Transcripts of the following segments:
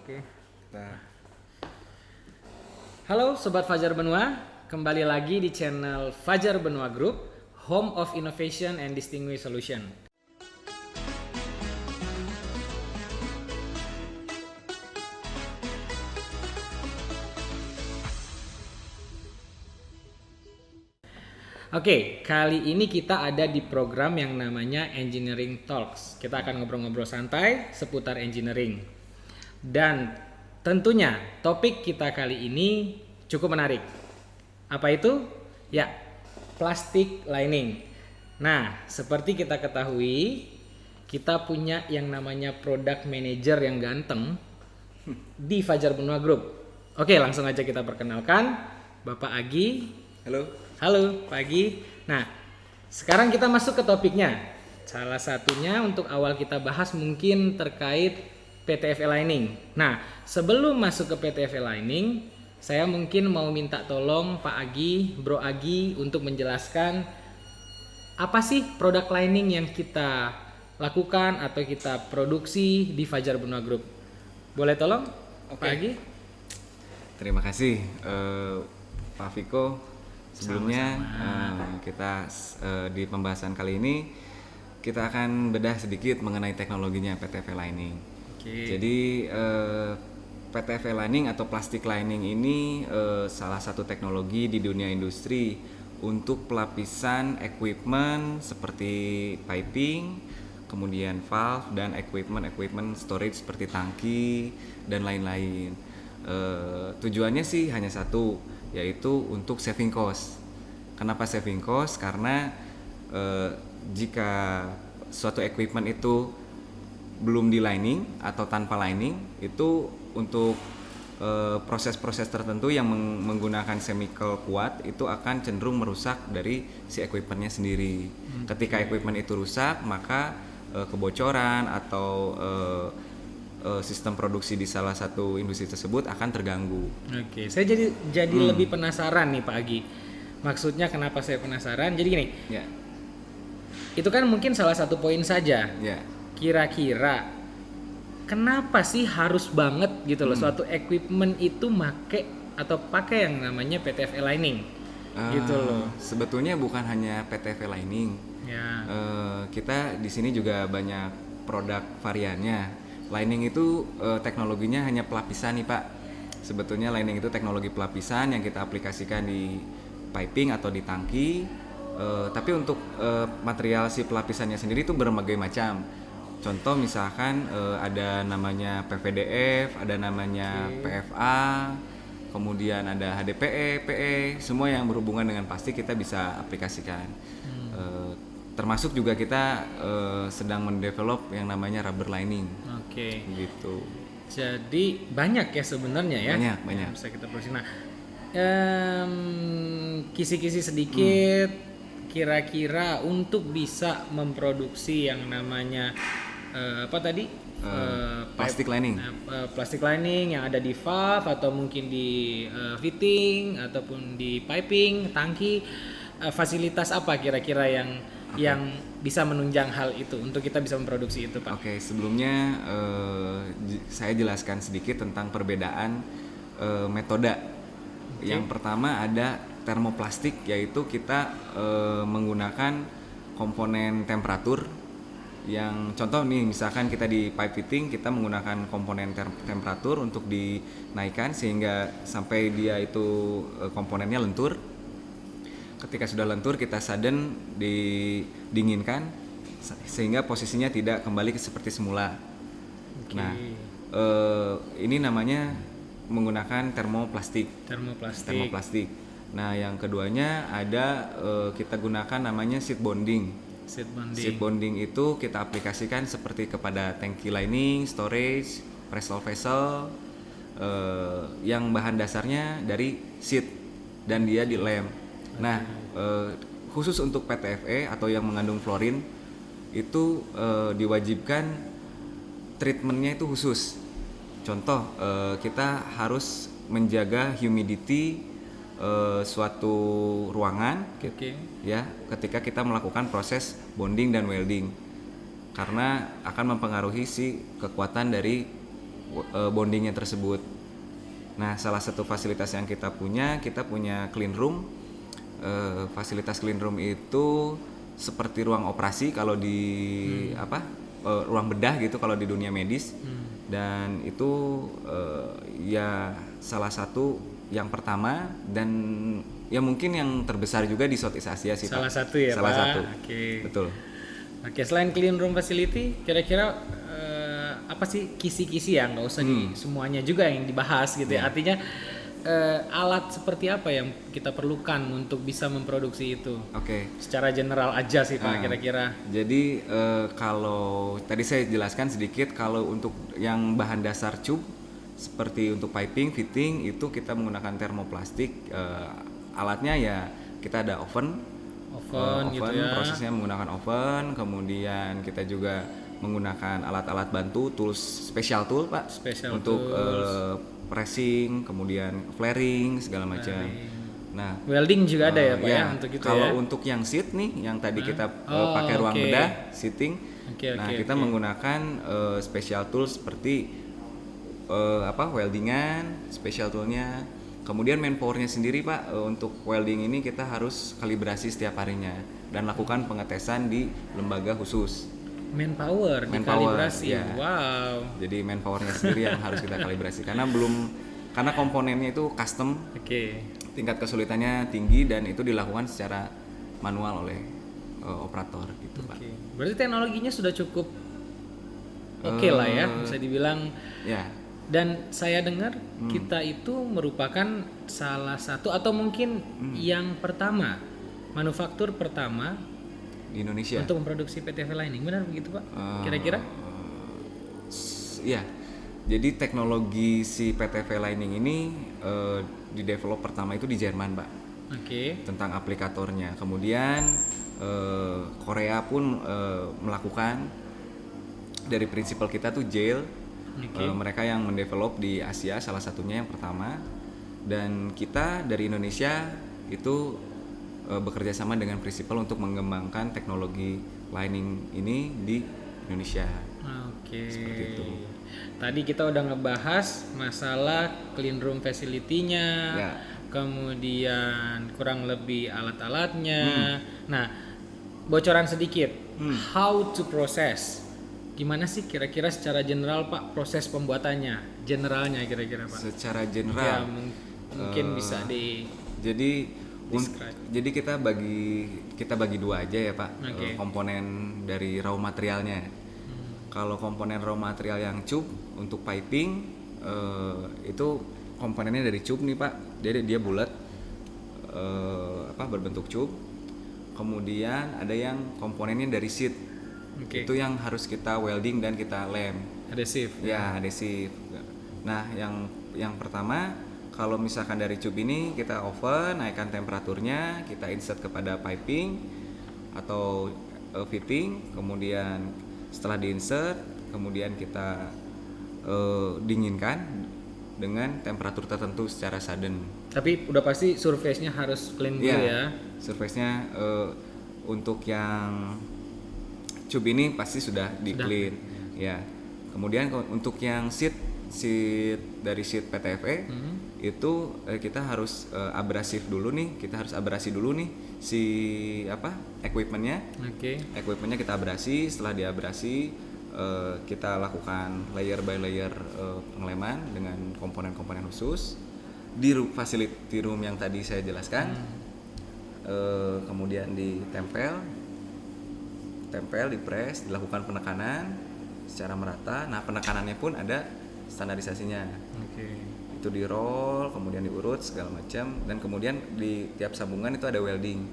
Oke. Nah, Halo Sobat Fajar Benua, kembali lagi di channel Fajar Benua Group, Home of Innovation and Distinguished Solution. Oke, kali ini kita ada di program yang namanya Engineering Talks. Kita akan ngobrol-ngobrol santai seputar engineering. Dan tentunya topik kita kali ini cukup menarik. Apa itu? Ya, plastic lining. Nah, seperti kita ketahui, kita punya yang namanya product manager yang ganteng di Fajar Benua Group. Oke, langsung aja kita perkenalkan Bapak Agi. halo. Halo, Pak Agi. Nah, sekarang kita masuk ke topiknya. Salah satunya untuk awal kita bahas mungkin terkait PTF Aligning. Nah, sebelum masuk ke PTF Aligning, saya mungkin mau minta tolong Pak Agi, Bro Agi untuk menjelaskan apa sih produk lining yang kita lakukan atau kita produksi di Fajar Benua Group. Boleh tolong, Oke. Pak Agi? Terima kasih Pak Viko. Sebelumnya kita di pembahasan kali ini kita akan bedah sedikit mengenai teknologinya PTF lining. Oke. Jadi PTF lining atau plastic lining ini salah satu teknologi di dunia industri untuk pelapisan equipment seperti piping, kemudian valve dan equipment storage seperti tangki dan lain-lain. Tujuannya sih hanya satu, yaitu untuk saving cost. Kenapa saving cost? Karena jika suatu equipment itu belum di lining atau tanpa lining, itu untuk proses-proses tertentu yang menggunakan chemical kuat itu akan cenderung merusak dari si equipmentnya sendiri. Ketika equipment itu rusak, maka kebocoran atau sistem produksi di salah satu industri tersebut akan terganggu. Oke, saya jadi lebih penasaran nih Pak Agi. Maksudnya kenapa saya penasaran? Jadi gini, Ya, itu kan mungkin salah satu poin saja. ya. Kira-kira kenapa sih harus banget gitu loh suatu equipment itu make atau pakai yang namanya PTF lining gitu loh. Sebetulnya bukan hanya PTF lining. Ya. Kita di sini juga banyak produk variannya. Lining itu teknologinya hanya pelapisan nih Pak. Sebetulnya lining itu teknologi pelapisan yang kita aplikasikan di piping atau di tangki. Tapi untuk material si pelapisannya sendiri itu berbagai macam. Contoh misalkan ada namanya PVDF, ada namanya PFA, kemudian ada HDPE, PE, semua yang berhubungan dengan plastik kita bisa aplikasikan. Termasuk juga kita sedang mendevelop yang namanya rubber lining. Oke. Gitu. Jadi banyak ya sebenarnya ya. Banyak. Yang bisa kita produksi. Nah, kisi-kisi sedikit kira-kira untuk bisa memproduksi yang namanya apa tadi? Plastic lining. Plastic lining yang ada di valve atau mungkin di fitting ataupun di piping, tangki, fasilitas apa kira-kira yang bisa menunjang hal itu untuk kita bisa memproduksi itu, Pak? Oke, sebelumnya saya jelaskan sedikit tentang perbedaan metode. Yang pertama ada termoplastik, yaitu kita menggunakan komponen temperatur. Yang contoh nih, misalkan kita di pipe fitting, kita menggunakan komponen temperatur untuk dinaikkan sehingga sampai dia itu komponennya lentur. Ketika sudah lentur, kita sudden didinginkan sehingga posisinya tidak kembali seperti semula. Oke. Nah, ini namanya menggunakan termoplastik. Termoplastik. Nah, yang keduanya ada kita gunakan namanya sheet bonding. Seat bonding. Sheet bonding itu kita aplikasikan seperti kepada tangki lining, storage, pressure vessel, yang bahan dasarnya dari sheet dan dia di lem. Nah, khusus untuk PTFE atau yang mengandung fluorine itu diwajibkan treatmentnya itu khusus. Contoh, kita harus menjaga humidity suatu ruangan, Oke. ya, ketika kita melakukan proses bonding dan welding, karena akan mempengaruhi si kekuatan dari bondingnya tersebut. Nah, salah satu fasilitas yang kita punya clean room. Fasilitas clean room itu seperti ruang operasi kalau di ruang bedah gitu kalau di dunia medis. Dan itu ya salah satu yang pertama dan ya mungkin yang terbesar juga di Southeast Asia sih, Salah Pak. satu ya, Salah Pak. satu. Oke. Betul. Oke, selain clean room facility, kira-kira apa sih kisi-kisi ya? Nggak usah di semuanya juga yang dibahas gitu ya. Artinya alat seperti apa yang kita perlukan untuk bisa memproduksi itu? Oke. Secara general aja sih Pak, kira-kira. Jadi kalau tadi saya jelaskan sedikit, kalau untuk yang bahan dasar tube seperti untuk piping, fitting itu kita menggunakan termoplastik. Alatnya ya kita ada oven Gitu ya. prosesnya menggunakan oven, kemudian kita juga menggunakan alat-alat bantu, tools special tool Pak, Special untuk tools. pressing, kemudian flaring segala macam. Nah, Welding juga ada ya Pak iya, ya untuk itu kalau ya. untuk yang seat nih, yang tadi kita pakai ruang oke. bedah, seating. Oke, Nah, oke, kita oke. menggunakan special tools seperti weldingan, special toolnya. Kemudian manpowernya sendiri Pak, untuk welding ini kita harus kalibrasi setiap harinya dan lakukan pengetesan di lembaga khusus. Manpower, Manpower, dikalibrasi. ya. Wow. Jadi manpowernya sendiri yang harus kita kalibrasi karena komponennya itu custom, Oke. tingkat kesulitannya tinggi dan itu dilakukan secara manual oleh operator gitu Pak. Oke. Berarti teknologinya sudah cukup oke lah ya, bisa dibilang. Ya, Dan saya dengar kita itu merupakan salah satu atau mungkin yang pertama, manufaktur pertama di Indonesia. untuk memproduksi PTV lining. Benar begitu Pak? Kira-kira? Iya. Jadi teknologi si PTV lining ini di develop pertama itu di Jerman, Pak. Oke. Tentang aplikatornya. Kemudian Korea pun melakukan, dari prinsipal kita tuh jail. Mereka yang mendevelop di Asia, salah satunya yang pertama. Dan kita dari Indonesia itu bekerja sama dengan prinsipal untuk mengembangkan teknologi lining ini di Indonesia. Oke. Seperti itu. Tadi kita udah ngebahas masalah clean room facility-nya, Ya. kemudian kurang lebih alat-alatnya. Nah, bocoran sedikit, how to process. Gimana sih kira-kira secara general Pak proses pembuatannya? Generalnya kira-kira Pak? Secara Ya, general. mungkin bisa di Jadi describe. jadi kita bagi dua aja ya Pak, Oke. komponen dari raw materialnya. Kalau komponen raw material yang tube untuk piping itu komponennya dari tube nih Pak, dia bulat, berbentuk tube. Kemudian ada yang komponennya dari sheet, Oke. itu yang harus kita welding dan kita lem. adhesif. Ya, adhesif. Nah, yang pertama kalau misalkan dari tube ini kita oven, naikkan temperaturnya, kita insert kepada piping atau fitting, kemudian setelah diinsert, kemudian kita dinginkan dengan temperatur tertentu secara sudden. Tapi udah pasti surface-nya harus clean dulu ya. Surface-nya untuk yang tube ini pasti sudah di clean. Ya. Kemudian untuk yang sheet dari sheet PTFE itu kita harus abrasif dulu nih, si equipmentnya. Oke. Equipmentnya kita abrasi, setelah diabrasi kita lakukan layer by layer pengeleman dengan komponen-komponen khusus di facility room yang tadi saya jelaskan. Kemudian ditempel, dipres, dilakukan penekanan secara merata. Nah, penekanannya pun ada standarisasinya. Oke. Itu di roll, kemudian diurut segala macam, dan kemudian di tiap sambungan itu ada welding.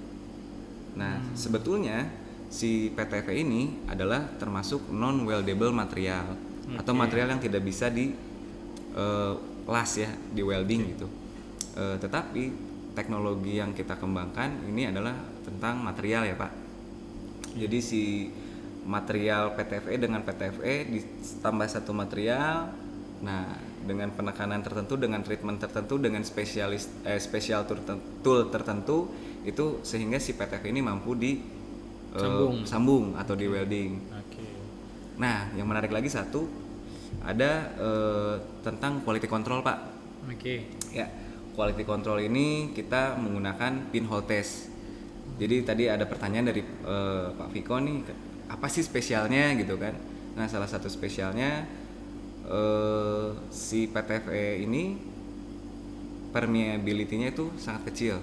Nah, sebetulnya si PTV ini adalah termasuk non weldable material atau material yang tidak bisa di las ya, di welding gitu. Tetapi teknologi yang kita kembangkan ini adalah tentang material ya Pak. Jadi si material PTFE dengan PTFE ditambah satu material, nah dengan penekanan tertentu, dengan treatment tertentu, dengan special tool tertentu, itu sehingga si PTFE ini mampu di sambung atau di welding. Oke. Nah, yang menarik lagi satu, ada tentang quality control Pak. Oke. Ya, quality control ini kita menggunakan pinhole test. Jadi tadi ada pertanyaan dari Pak Viko nih, apa sih spesialnya gitu kan? Nah, salah satu spesialnya si PTFE ini permeability-nya itu sangat kecil,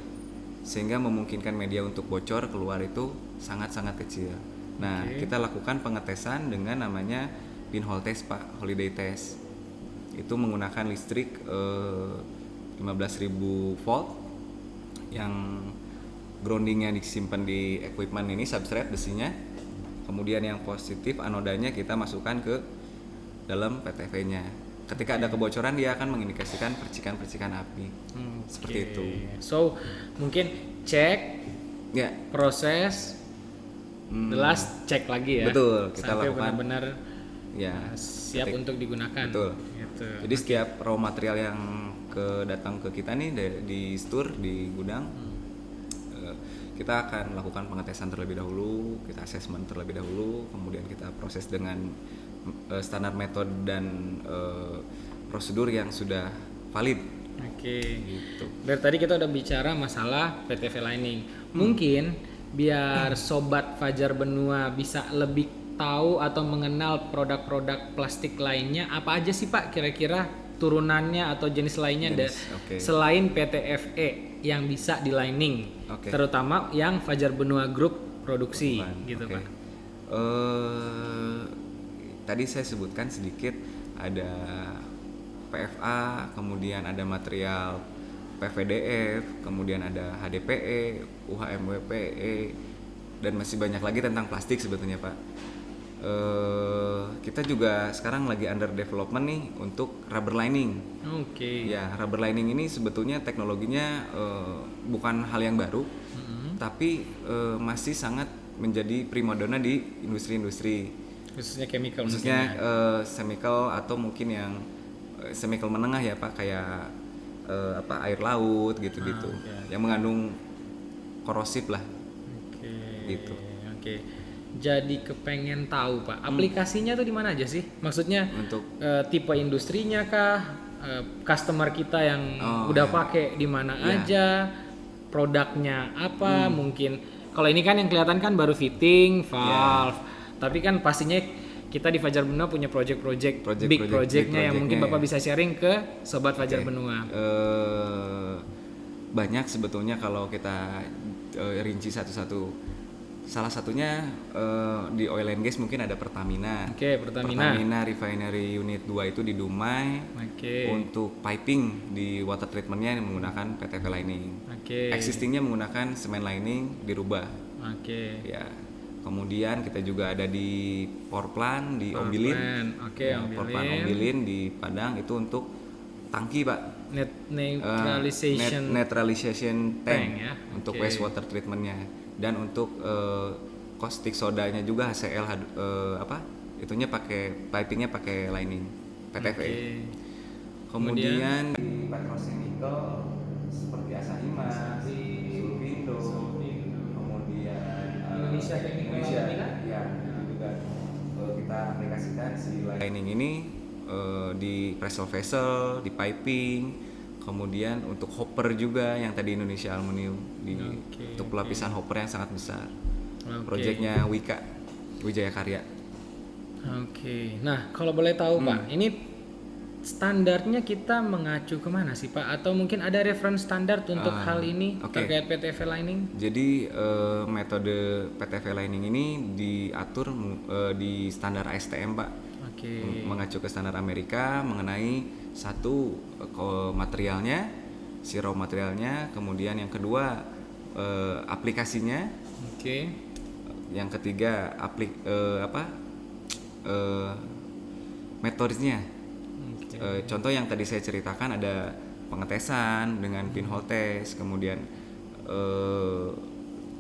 sehingga memungkinkan media untuk bocor keluar itu sangat-sangat kecil. Nah, kita lakukan pengetesan dengan namanya pinhole test Pak, holiday test. Itu menggunakan listrik 15.000 volt yang groundingnya disimpan di equipment ini, substrate besinya. Kemudian yang positif anodanya kita masukkan ke dalam PTV-nya. Ketika ada kebocoran dia akan mengindikasikan percikan-percikan api. Seperti itu. So mungkin cek, Ya, proses, the last cek lagi ya. betul, kita sampai lakukan. benar-benar Ya, siap untuk digunakan. betul. Gitu. Jadi setiap raw material yang datang ke kita nih di store, di gudang, kita akan melakukan pengetesan terlebih dahulu, kita assessment terlebih dahulu, kemudian kita proses dengan standar metode dan prosedur yang sudah valid. Oke. Gitu. Dari tadi kita udah bicara masalah PTV lining. Mungkin biar sobat Fajar Benua bisa lebih tahu atau mengenal produk-produk plastik lainnya, apa aja sih Pak kira-kira turunannya atau jenis lainnya Oke. selain PTFE yang bisa di lining, Oke. terutama yang Fajar Benua Group produksi gitu Oke. Pak. Tadi saya sebutkan sedikit ada PFA, kemudian ada material PVDF, kemudian ada HDPE, UHMWPE, dan masih banyak lagi tentang plastik sebetulnya Pak. Kita juga sekarang lagi under development nih untuk rubber lining. Oke. Ya, rubber lining ini sebetulnya teknologinya bukan hal yang baru, tapi masih sangat menjadi primadona di industri-industri, Khususnya chemical khususnya mungkin ya. chemical atau mungkin yang chemical menengah ya Pak, kayak air laut gitu-gitu, yang mengandung korosif lah. Oke. Gitu. Oke. Jadi kepengen tahu Pak, aplikasinya tuh di mana aja sih? Maksudnya Untuk tipe industrinya kah? Customer kita yang udah pakai di mana aja? Produknya apa? Mungkin kalau ini kan yang kelihatan kan baru fitting, valve. Tapi kan pastinya kita di Fajar Benua punya project-project big projectnya yang mungkin Bapak bisa sharing ke sobat Fajar Benua. Banyak sebetulnya kalau kita rinci satu-satu. Salah satunya di oil and gas mungkin ada Pertamina. Oke, Pertamina Refinery Unit 2 itu di Dumai. Oke. Untuk piping di water treatmentnya menggunakan PTV lining. Oke. Existingnya menggunakan semen lining dirubah. Oke. Ya. Kemudian kita juga ada di power plant di Ombilin. Oke, Ya, power plant Ombilin di Padang itu untuk tangki Pak. Neutralization tank ya. untuk wastewater treatmentnya, dan untuk caustic sodanya juga HCl itunya pakai pipingnya pakai lining PTV. Kemudian di petrochemical seperti Asahima, Sulfindo, kemudian Indonesia Chemical ya itu juga kita aplikasikan si lining ini di pressure vessel, di piping, kemudian untuk hopper juga yang tadi Indonesia Aluminium untuk pelapisan hopper yang sangat besar. Proyeknya Wika Wijaya Karya. Oke. Nah, kalau boleh tahu Pak, ini standarnya kita mengacu kemana sih Pak? Atau mungkin ada reference standar untuk hal ini terkait PTV lining? Jadi metode PTV lining ini diatur di standar ASTM Pak. Mengacu ke standar Amerika mengenai satu materialnya, si raw materialnya, kemudian yang kedua aplikasinya, yang ketiga metodenya. Contoh yang tadi saya ceritakan ada pengetesan dengan pinhole test, kemudian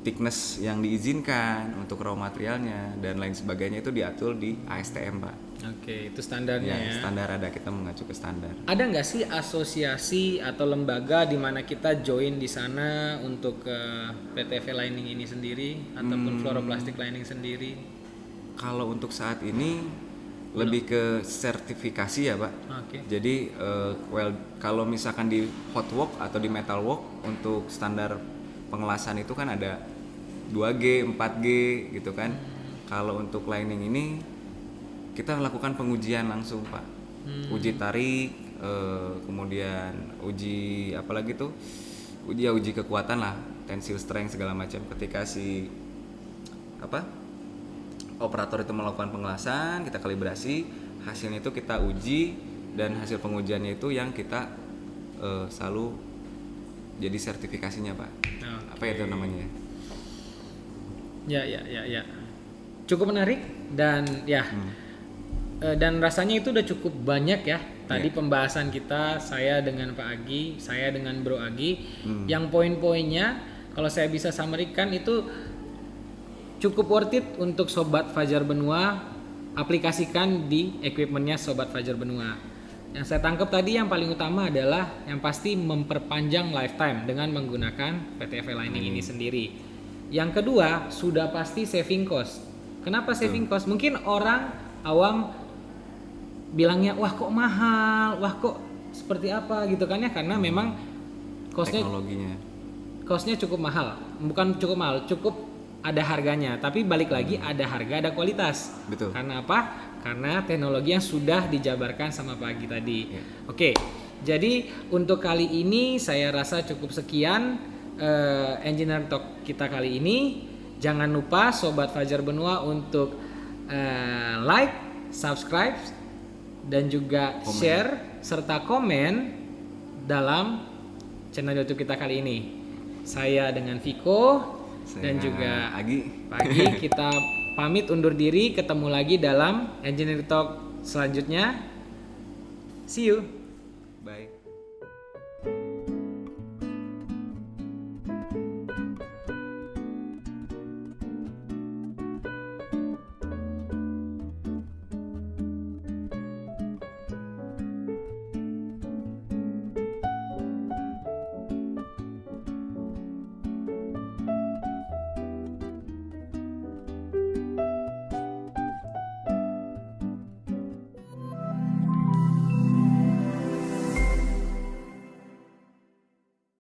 thickness yang diizinkan untuk raw materialnya dan lain sebagainya itu diatur di ASTM Pak. Oke, itu standarnya ya. Standar ada, kita mengacu ke standar. Ada nggak sih asosiasi atau lembaga di mana kita join di sana untuk PTV lining ini sendiri ataupun fluoroplastik lining sendiri? Kalau untuk saat ini Lebih ke sertifikasi ya Pak. Oke. Jadi kalau misalkan di hot work atau di metal work untuk standar pengelasan itu kan ada 2G, 4G gitu kan. Kalau untuk lining ini kita lakukan pengujian langsung Pak. Uji tarik, kemudian uji apalagi tuh? Uji kekuatan lah, tensile strength segala macam. Ketika si operator itu melakukan pengelasan, kita kalibrasi, hasilnya itu kita uji, dan hasil pengujiannya itu yang kita selalu jadi sertifikasinya Pak. Apa itu namanya? Ya. Cukup menarik dan ya. Dan rasanya itu udah cukup banyak ya. Tadi pembahasan kita, saya dengan Pak Agi, saya dengan Bro Agi, yang poin-poinnya kalau saya bisa summary-kan itu cukup worth it untuk Sobat Fajar Benua aplikasikan di equipmentnya Sobat Fajar Benua. Yang saya tangkap tadi yang paling utama adalah yang pasti memperpanjang lifetime dengan menggunakan PTFE Lining ini sendiri. Yang kedua sudah pasti saving cost. Kenapa saving cost? Mungkin orang awam bilangnya wah kok mahal, wah kok seperti apa gitu kan ya, karena memang costnya cukup mahal. Bukan cukup mahal, cukup ada harganya, tapi balik lagi ada harga ada kualitas. Betul. Karena apa? Karena teknologi yang sudah dijabarkan sama Pak Agi tadi. Oke, jadi untuk kali ini saya rasa cukup sekian Engineer Talk kita kali ini. Jangan lupa Sobat Fajar Benua untuk like, subscribe, dan juga share serta komen dalam channel YouTube kita kali ini. Saya dengan Viko dan juga Pak Agi kita pamit undur diri, ketemu lagi dalam Engineering Talk selanjutnya. See you. Bye.